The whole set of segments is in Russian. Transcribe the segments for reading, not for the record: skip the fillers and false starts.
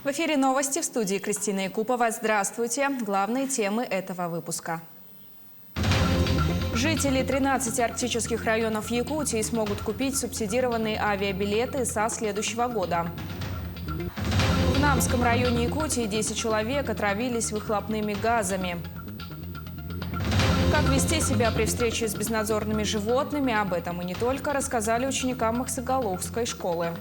В эфире новости, в студии Кристина Якупова. Здравствуйте. Главные темы этого выпуска. Жители 13 арктических районов Якутии смогут купить субсидированные авиабилеты со следующего года. В Намском районе Якутии 10 человек отравились выхлопными газами. Как вести себя при встрече с безнадзорными животными, об этом и не только, рассказали ученикам Махсагаловской школы.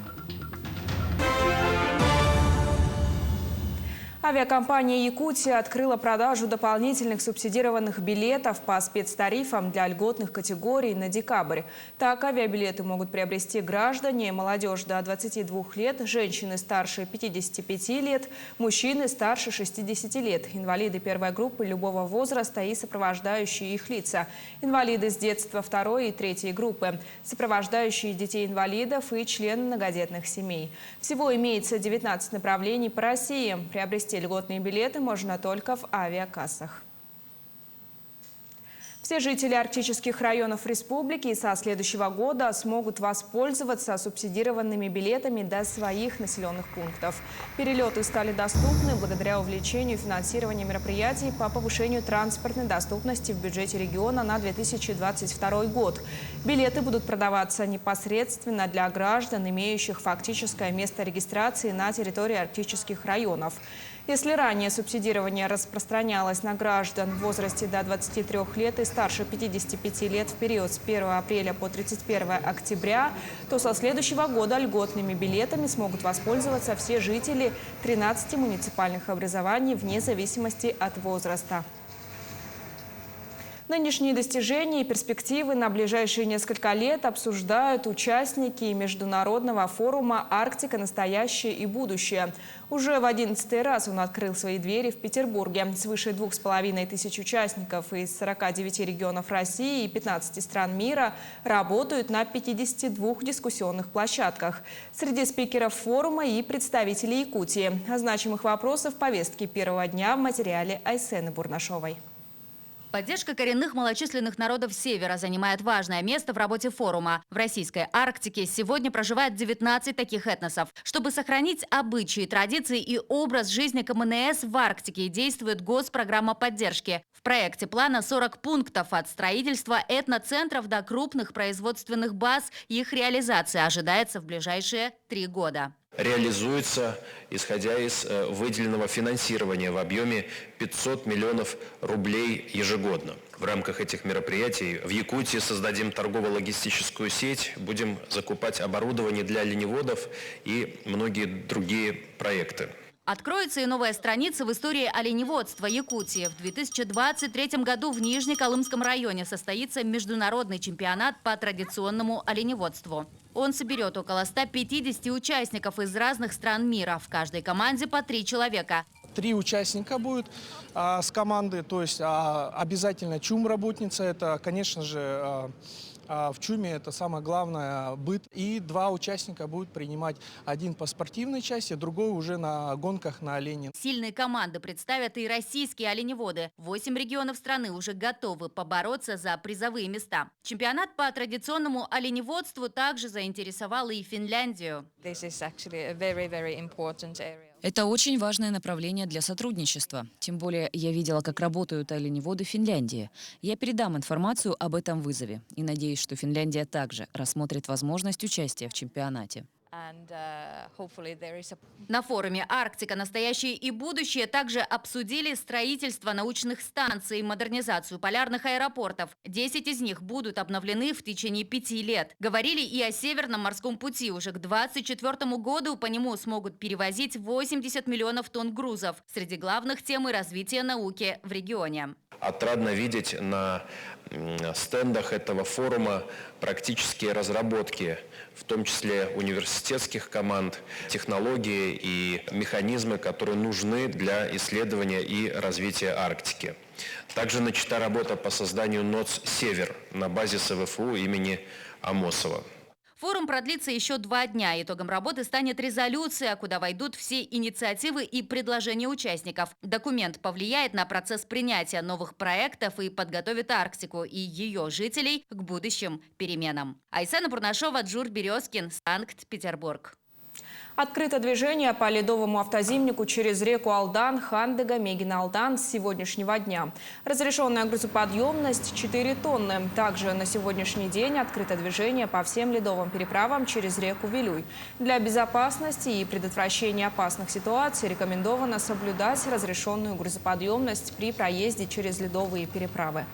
Авиакомпания «Якутия» открыла продажу дополнительных субсидированных билетов по спецтарифам для льготных категорий на декабрь. Так, авиабилеты могут приобрести граждане, молодежь до 22 лет, женщины старше 55 лет, мужчины старше 60 лет, инвалиды первой группы любого возраста и сопровождающие их лица, инвалиды с детства второй и третьей группы, сопровождающие детей-инвалидов и члены многодетных семей. Всего имеется 19 направлений по России. Приобрести льготные билеты можно только в авиакассах. Все жители арктических районов республики со следующего года смогут воспользоваться субсидированными билетами до своих населенных пунктов. Перелеты стали доступны благодаря увеличению финансирования мероприятий по повышению транспортной доступности в бюджете региона на 2022 год. Билеты будут продаваться непосредственно для граждан, имеющих фактическое место регистрации на территории арктических районов. Если ранее субсидирование распространялось на граждан в возрасте до 23 лет и старше 55 лет в период с 1 апреля по 31 октября, то со следующего года льготными билетами смогут воспользоваться все жители 13 муниципальных образований вне зависимости от возраста. Нынешние достижения и перспективы на ближайшие несколько лет обсуждают участники международного форума «Арктика. Настоящее и будущее». Уже в 11-й раз он открыл свои двери в Петербурге. Свыше 2500 участников из 49 регионов России и 15 стран мира работают на 52 дискуссионных площадках. Среди спикеров форума и представители Якутии. О значимых вопросах повестки первого дня в материале Айсены Бурнашовой. Поддержка коренных малочисленных народов Севера занимает важное место в работе форума. В российской Арктике сегодня проживает 19 таких этносов. Чтобы сохранить обычаи, традиции и образ жизни КМНС в Арктике, действует госпрограмма поддержки. В проекте плана 40 пунктов от строительства этноцентров до крупных производственных баз. Их реализация ожидается в ближайшие 3 года. Реализуется, исходя из выделенного финансирования в объеме 500 миллионов рублей ежегодно. В рамках этих мероприятий в Якутии создадим торгово-логистическую сеть, будем закупать оборудование для оленеводов и многие другие проекты. Откроется и новая страница в истории оленеводства Якутии. В 2023 году в Нижнеколымском районе состоится международный чемпионат по традиционному оленеводству. Он соберет около 150 участников из разных стран мира. В каждой команде по 3 человека. 3 участника будет с команды, то есть обязательно ЧУМ-работница, это, конечно же, в ЧУМе это самое главное быт. И 2 участника будут принимать, один по спортивной части, другой уже на гонках на олене. Сильные команды представят и российские оленеводы. 8 регионов страны уже готовы побороться за призовые места. Чемпионат по традиционному оленеводству также заинтересовал и Финляндию. Это очень важное направление для сотрудничества. Тем более я видела, как работают оленеводы Финляндии. Я передам информацию об этом вызове и надеюсь, что Финляндия также рассмотрит возможность участия в чемпионате. На форуме «Арктика. Настоящее и будущее» также обсудили строительство научных станций и модернизацию полярных аэропортов. 10 из них будут обновлены в течение 5 лет. Говорили и о Северном морском пути. Уже к 2024 году по нему смогут перевозить 80 миллионов тонн грузов. Среди главных тем и развитие науки в регионе. Отрадно видеть на стендах этого форума практические разработки, в том числе университетских команд, технологии и механизмы, которые нужны для исследования и развития Арктики. Также начата работа по созданию НОЦ «Север» на базе СВФУ имени Амосова. Форум продлится еще 2 дня. Итогом работы станет резолюция, куда войдут все инициативы и предложения участников. Документ повлияет на процесс принятия новых проектов и подготовит Арктику и ее жителей к будущим переменам. Айсена Бурнашова, Джур Березкин, Санкт-Петербург. Открыто движение по ледовому автозимнику через реку Алдан, Хандыга, Мегина-Алдан с сегодняшнего дня. Разрешенная грузоподъемность 4 тонны. Также на сегодняшний день открыто движение по всем ледовым переправам через реку Вилюй. Для безопасности и предотвращения опасных ситуаций рекомендовано соблюдать разрешенную грузоподъемность при проезде через ледовые переправы.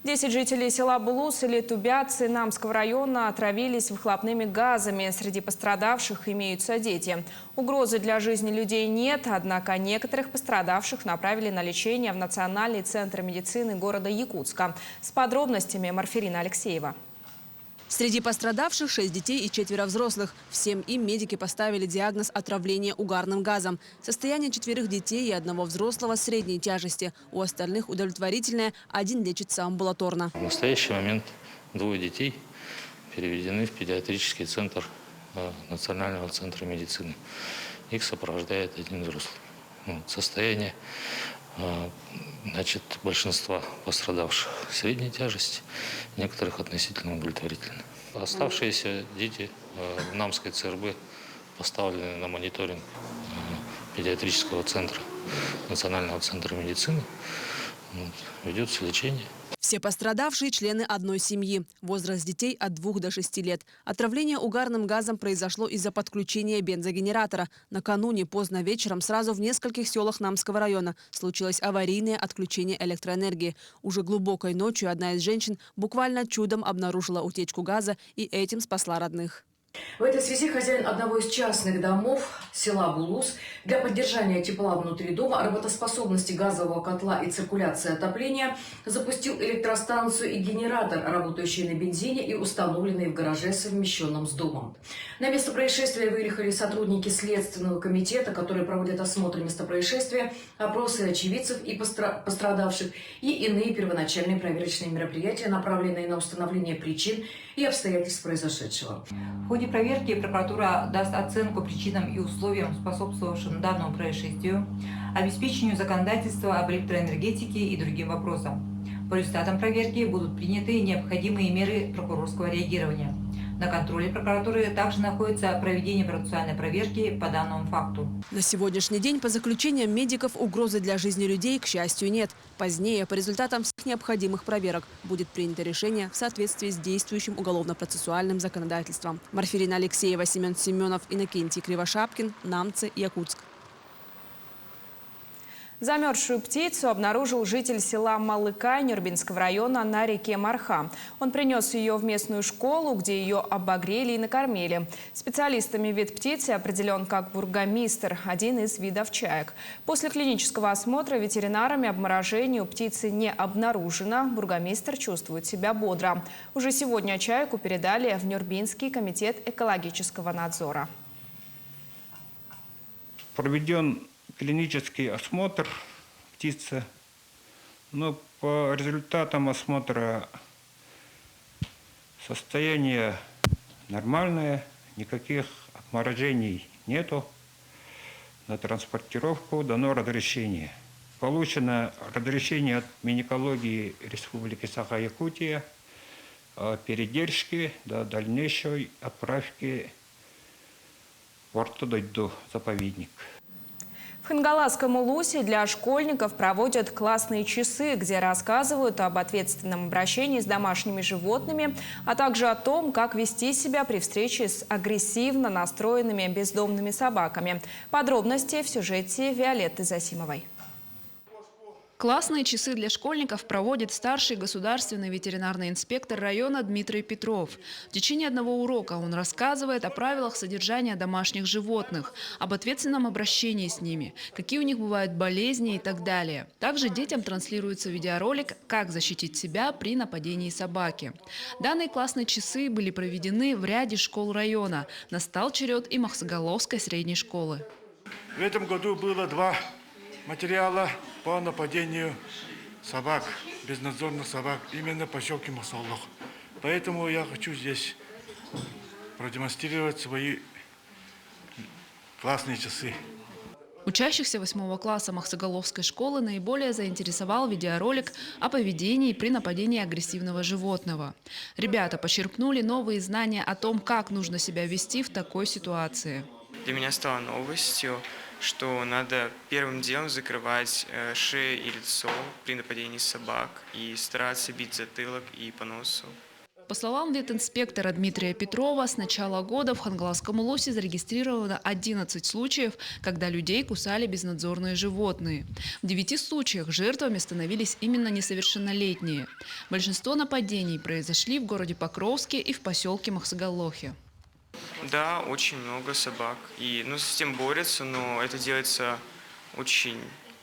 10 жителей села Булус или Тубяцы Намского района отравились выхлопными газами. Среди пострадавших имеются дети. Угрозы для жизни людей нет, однако некоторых пострадавших направили на лечение в Национальный центр медицины города Якутска. С подробностями Марферина Алексеева. Среди пострадавших 6 детей и 4 взрослых. Всем им медики поставили диагноз отравления угарным газом. Состояние 4 детей и 1 взрослого средней тяжести. У остальных удовлетворительное, 1 лечится амбулаторно. В настоящий момент 2 детей переведены в педиатрический центр Национального центра медицины. Их сопровождает 1 взрослый. Состояние большинства пострадавших средней тяжести, некоторых относительно удовлетворительно. Оставшиеся дети в Намской ЦРБ поставлены на мониторинг педиатрического центра Национального центра медицины. Ведется лечение. Все пострадавшие – члены одной семьи. Возраст детей от 2 до 6 лет. Отравление угарным газом произошло из-за подключения бензогенератора. Накануне поздно вечером сразу в нескольких селах Намского района случилось аварийное отключение электроэнергии. Уже глубокой ночью одна из женщин буквально чудом обнаружила утечку газа и этим спасла родных. В этой связи хозяин одного из частных домов села Булус для поддержания тепла внутри дома, работоспособности газового котла и циркуляции отопления запустил электростанцию и генератор, работающий на бензине и установленный в гараже, совмещенном с домом. На место происшествия выехали сотрудники Следственного комитета, которые проводят осмотр места происшествия, опросы очевидцев и пострадавших и иные первоначальные проверочные мероприятия, направленные на установление причин и обстоятельств произошедшего. В ходе проверки прокуратура даст оценку причинам и условиям, способствовавшим данному происшествию, обеспечению законодательства об электроэнергетике и другим вопросам. По результатам проверки будут приняты необходимые меры прокурорского реагирования. На контроле прокуратуры также находится проведение процессуальной проверки по данному факту. На сегодняшний день, по заключениям медиков, угрозы для жизни людей, к счастью, нет. Позднее, по результатам всех необходимых проверок, будет принято решение в соответствии с действующим уголовно-процессуальным законодательством. Марферина Алексеева, Семен Семенов, Иннокентий Кривошапкин, Намцы, Якутск. Замерзшую птицу обнаружил житель села Малыкай Нюрбинского района на реке Марха. Он принес ее в местную школу, где ее обогрели и накормили. Специалистами вид птицы определен как бургомистр, один из видов чаек. После клинического осмотра ветеринарами обморожения у птицы не обнаружено. Бургомистр чувствует себя бодро. Уже сегодня чайку передали в Нюрбинский комитет экологического надзора. Проведен клинический осмотр птицы. Но по результатам осмотра состояние нормальное, никаких обморожений нету. На транспортировку дано разрешение. Получено разрешение от Минэкологии Республики Саха-Якутия о передержке до дальнейшей отправки в Ортодойду заповедник. В Хангаласском Улусе для школьников проводят классные часы, где рассказывают об ответственном обращении с домашними животными, а также о том, как вести себя при встрече с агрессивно настроенными бездомными собаками. Подробности в сюжете Виолетты Засимовой. Классные часы для школьников проводит старший государственный ветеринарный инспектор района Дмитрий Петров. В течение одного урока он рассказывает о правилах содержания домашних животных, об ответственном обращении с ними, какие у них бывают болезни и так далее. Также детям транслируется видеоролик «Как защитить себя при нападении собаки». Данные классные часы были проведены в ряде школ района. Настал черед и Махсоголовской средней школы. В этом году было 2 материала по нападению собак, безнадзорных собак, именно в поселке Махсоголов. Поэтому я хочу здесь продемонстрировать свои классные часы. Учащихся 8 класса Махсагаловской школы наиболее заинтересовал видеоролик о поведении при нападении агрессивного животного. Ребята почерпнули новые знания о том, как нужно себя вести в такой ситуации. Для меня стало новостью, что надо первым делом закрывать шею и лицо при нападении собак и стараться бить затылок и по носу. По словам ветинспектора Дмитрия Петрова, с начала года в Хангаласском Улусе зарегистрировано 11 случаев, когда людей кусали безнадзорные животные. В 9 случаях жертвами становились именно несовершеннолетние. Большинство нападений произошли в городе Покровске и в поселке Махсагалохе. Да, очень много собак. И с этим борются, но это делается очень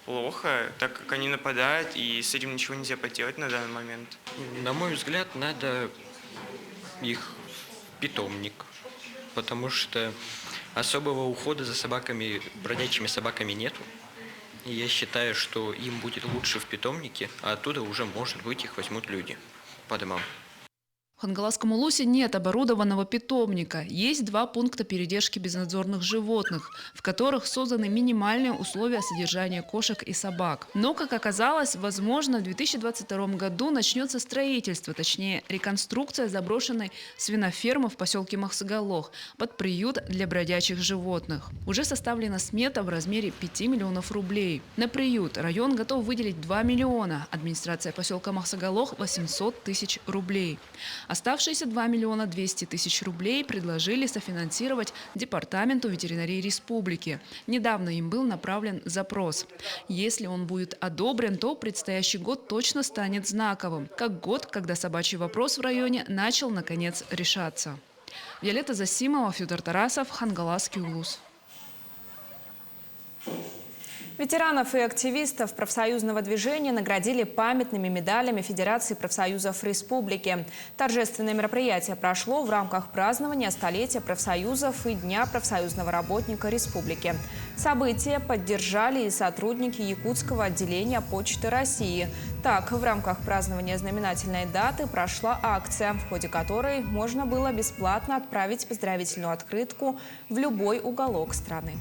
плохо, так как они нападают, и с этим ничего нельзя поделать на данный момент. На мой взгляд, надо их в питомник, потому что особого ухода за собаками, бродячими собаками нету. И я считаю, что им будет лучше в питомнике, а оттуда уже, может быть, их возьмут люди по домам. В Хангаласском Улусе нет оборудованного питомника. Есть 2 пункта передержки безнадзорных животных, в которых созданы минимальные условия содержания кошек и собак. Но, как оказалось, возможно, в 2022 году начнется строительство, точнее реконструкция заброшенной свинофермы в поселке Махсагалох под приют для бродячих животных. Уже составлена смета в размере 5 миллионов рублей. На приют район готов выделить 2 миллиона, администрация поселка Махсагалох – 800 тысяч рублей. Оставшиеся 2 миллиона 200 тысяч рублей предложили софинансировать Департаменту ветеринарии республики. Недавно им был направлен запрос. Если он будет одобрен, то предстоящий год точно станет знаковым, как год, когда собачий вопрос в районе начал, наконец, решаться. Виолетта Засимова, Федор Тарасов, Хангаласский Улус. Ветеранов и активистов профсоюзного движения наградили памятными медалями Федерации профсоюзов республики. Торжественное мероприятие прошло в рамках празднования столетия профсоюзов и Дня профсоюзного работника республики. Событие поддержали и сотрудники Якутского отделения Почты России. Так, в рамках празднования знаменательной даты прошла акция, в ходе которой можно было бесплатно отправить поздравительную открытку в любой уголок страны.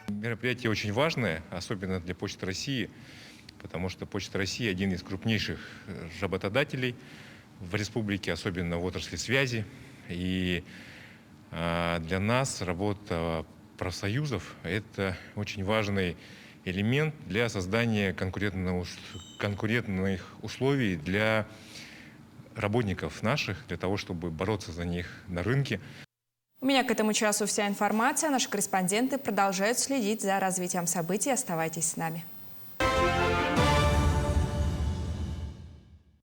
Мероприятие очень важное, особенно для Почты России, потому что Почта России – один из крупнейших работодателей в республике, особенно в отрасли связи. И для нас работа профсоюзов – это очень важный элемент для создания конкурентных условий для работников наших, для того, чтобы бороться за них на рынке. У меня к этому часу вся информация. Наши корреспонденты продолжают следить за развитием событий. Оставайтесь с нами.